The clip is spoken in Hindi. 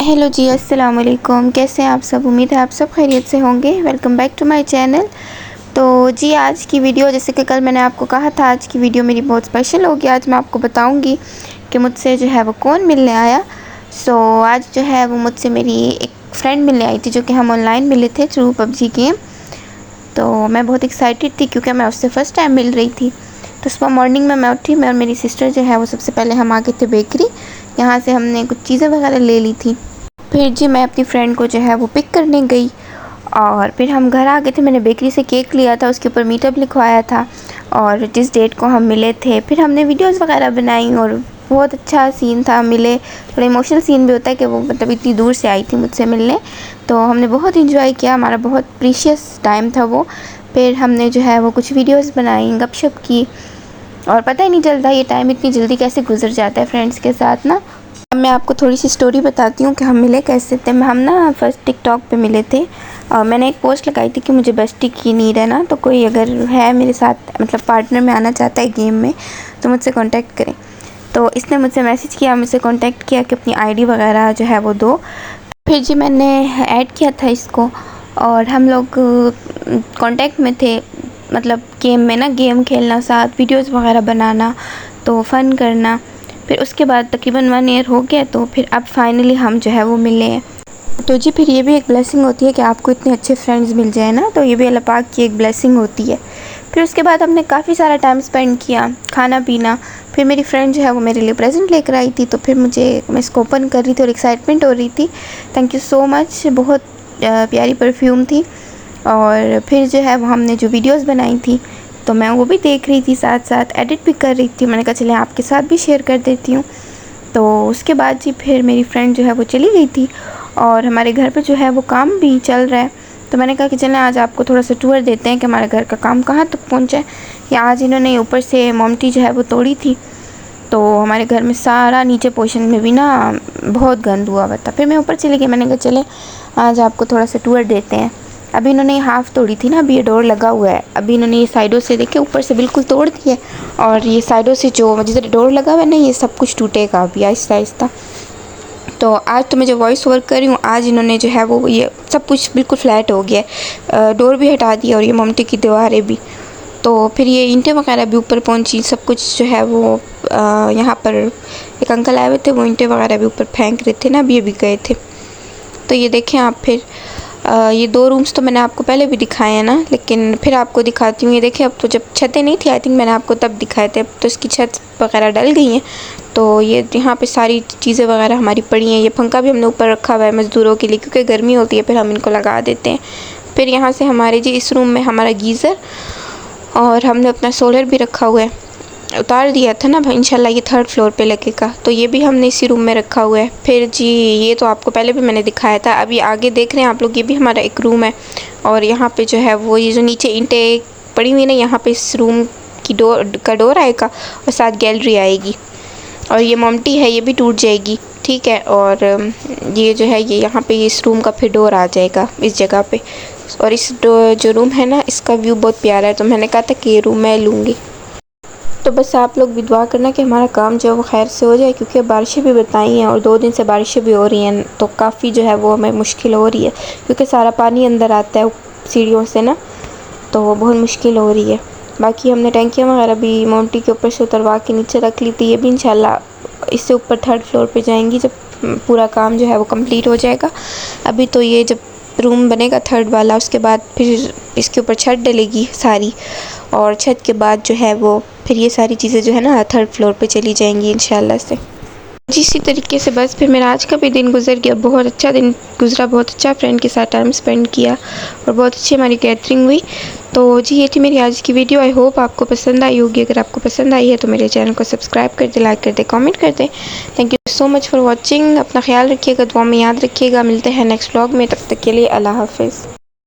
हेलो जी, अस्सलाम वालेकुम। कैसे हैं आप सब? उम्मीद है आप सब खैरियत से होंगे। Welcome back to my channel. तो जी, आज की वीडियो, जैसे कि कल मैंने आपको कहा था, आज की वीडियो मेरी बहुत स्पेशल होगी। आज मैं आपको बताऊंगी कि मुझसे जो है वो कौन मिलने आया। आज जो है वो मुझसे मेरी एक फ़्रेंड मिलने आई थी, जो कि हम ऑनलाइन मिले थे थ्रू पबजी गेम। तो मैं बहुत एक्साइटेड थी क्योंकि मैं उससे फ़र्स्ट टाइम मिल रही थी। तो सुबह मॉर्निंग में मैं उठी, मैं और मेरी सिस्टर जो है वो सबसे पहले हम आ गए थे बेकरी। यहाँ से हमने कुछ चीज़ें वगैरह ले ली थी। फिर जी मैं अपनी फ्रेंड को जो है वो पिक करने गई और फिर हम घर आ गए थे। मैंने बेकरी से केक लिया था, उसके ऊपर मीटअप लिखवाया था और जिस डेट को हम मिले थे। फिर हमने वीडियोस वगैरह बनाई और बहुत अच्छा सीन था। मिले, थोड़ा इमोशनल सीन भी होता है कि वो मतलब इतनी दूर से आई थी मुझसे मिलने। तो हमने बहुत इंजॉय किया, हमारा बहुत प्रीशियस टाइम था वो। फिर हमने जो है वो कुछ वीडियोस बनाई, गपशप की और पता ही नहीं चलता ये टाइम इतनी जल्दी कैसे गुजर जाता है फ्रेंड्स के साथ ना। अब मैं आपको थोड़ी सी स्टोरी बताती हूँ कि हम मिले कैसे थे। हम ना फर्स्ट टिकटॉक पे मिले थे और मैंने एक पोस्ट लगाई थी कि मुझे बेस्टी की नीड है ना, तो कोई अगर है मेरे साथ मतलब पार्टनर में आना चाहता है गेम में तो मुझसे कांटेक्ट करें। तो इसने मुझसे मैसेज किया, मुझसे कांटेक्ट किया कि अपनी आईडी वगैरह जो है वो दो। फिर जी मैंने ऐड किया था इसको और हम लोग कांटेक्ट में थे, मतलब गेम में ना, गेम खेलना, साथ वीडियोस वगैरह बनाना, तो फ़न करना। फिर उसके बाद तकरीबन 1 ईयर हो गया, तो फिर अब फाइनली हम जो है वो मिले हैं। तो जी फिर ये भी एक ब्लेसिंग होती है कि आपको इतने अच्छे फ्रेंड्स मिल जाए ना, तो ये भी अल्लाह पाक की एक ब्लेसिंग होती है। फिर उसके बाद हमने काफ़ी सारा टाइम स्पेंड किया, खाना पीना। फिर मेरी फ्रेंड जो है वो मेरे लिए प्रेजेंट लेकर आई थी, तो फिर मैं इसको ओपन कर रही थी और एक्साइटमेंट हो रही थी। थैंक यू सो मच, बहुत प्यारी परफ्यूम थी। और फिर जो है वो हमने जो वीडियोस बनाई थी तो मैं वो भी देख रही थी, साथ साथ एडिट भी कर रही थी। मैंने कहा चले आपके साथ भी शेयर कर देती हूँ। तो उसके बाद जी फिर मेरी फ्रेंड जो है वो चली गई थी और हमारे घर पे जो है वो काम भी चल रहा है। तो मैंने कहा कि चलें आज आपको थोड़ा सा टूर देते हैं कि हमारे घर का काम कहाँ तक पहुँचा है। या आज इन्होंने ऊपर से मोमटी जो है वो तोड़ी थी, तो हमारे घर में सारा नीचे पोर्शन में भी ना बहुत गंद हुआ हुआ था। फिर मैं ऊपर चली गई, मैंने कहा चले आज आपको थोड़ा सा टूर देते हैं। अभी इन्होंने हाफ़ तोड़ी थी ना, अभी ये डोर लगा हुआ है। अभी इन्होंने ये साइडों से देखे ऊपर से बिल्कुल तोड़ दी है और ये साइडों से जो जिधर डोर लगा हुआ है ना, ये सब कुछ टूटेगा अभी आहिस्ता आहिस्ता। तो आज तो मैं जो वॉइस ओवर कर रही हूँ, आज इन्होंने जो है वो ये सब कुछ बिल्कुल फ्लैट हो गया है, डोर भी हटा दिया और ये मोमटी की दीवारें भी। तो फिर ये ईंटें वगैरह भी ऊपर पहुँची, सब कुछ जो है वो यहाँ पर एक अंकल आए हुए थे, वो ईंटें वगैरह भी ऊपर फेंक रहे थे ना, अभी अभी गए थे। तो ये देखें आप, फिर ये 2 रूम्स तो मैंने आपको पहले भी दिखाए हैं ना, लेकिन फिर आपको दिखाती हूँ। ये देखें, अब तो जब छतें नहीं थी, आई थिंक मैंने आपको तब दिखाए थे, अब तो इसकी छत वगैरह डल गई हैं। तो ये यहाँ पे सारी चीज़ें वगैरह हमारी पड़ी हैं। ये पंखा भी हमने ऊपर रखा हुआ है मज़दूरों के लिए, क्योंकि गर्मी होती है फिर हम इनको लगा देते हैं। फिर यहाँ से हमारे जी इस रूम में हमारा गीज़र और हमने अपना सोलर भी रखा हुआ है, उतार दिया था ना इंशाल्लाह, ये 3rd फ्लोर पे लगेगा, तो ये भी हमने इसी रूम में रखा हुआ है। फिर जी ये तो आपको पहले भी मैंने दिखाया था। अभी आगे देख रहे हैं आप लोग, ये भी हमारा एक रूम है और यहाँ पे जो है वो ये जो नीचे ईंटें पड़ी हुई ना, यहाँ पे इस रूम की डोर आएगा और साथ गैलरी आएगी। और ये मोमटी है, ये भी टूट जाएगी, ठीक है। और ये जो है ये यहाँ पे इस रूम का फिर डोर आ जाएगा इस जगह पे। और इस जो रूम है ना, इसका व्यू बहुत प्यारा है, तो मैंने कहा था कि ये रूम मैं लूँगी। तो बस आप लोग भी दुआ करना कि हमारा काम जो है वो खैर से हो जाए, क्योंकि बारिशें भी बताई हैं और 2 दिन से बारिशें भी हो रही हैं, तो काफ़ी जो है वो हमें मुश्किल हो रही है, क्योंकि सारा पानी अंदर आता है सीढ़ियों से ना, तो बहुत मुश्किल हो रही है। बाकी हमने टैंकियाँ वगैरह भी मोमटी के ऊपर से उतरवा के नीचे रख ली थी, ये भी इंशाल्लाह इससे ऊपर 3rd फ्लोर पर जाएंगी जब पूरा काम जो है वो कम्प्लीट हो जाएगा। अभी तो ये जब रूम बनेगा 3rd वाला, उसके बाद फिर इसके ऊपर छत डलेगी सारी, और छत के बाद जो है वो फिर ये सारी चीज़ें जो है ना 3rd फ्लोर पे चली जाएंगी इंशाल्लाह से। इसी तरीके से बस फिर मेरा आज का भी दिन गुजर गया, बहुत अच्छा दिन गुजरा, बहुत अच्छा फ्रेंड के साथ टाइम स्पेंड किया और बहुत अच्छी हमारी गैदरिंग हुई। तो जी ये थी मेरी आज की वीडियो, आई होप आपको पसंद आई होगी। अगर आपको पसंद आई है तो मेरे चैनल को सब्सक्राइब कर दे, लाइक कर दे, कमेंट कर दे। Thank you so much for watching. अपना ख्याल रखिएगा, दुआ में याद रखिएगा। मिलते हैं नेक्स्ट व्लॉग में, तब तक के लिए अल्लाह हाफिज़।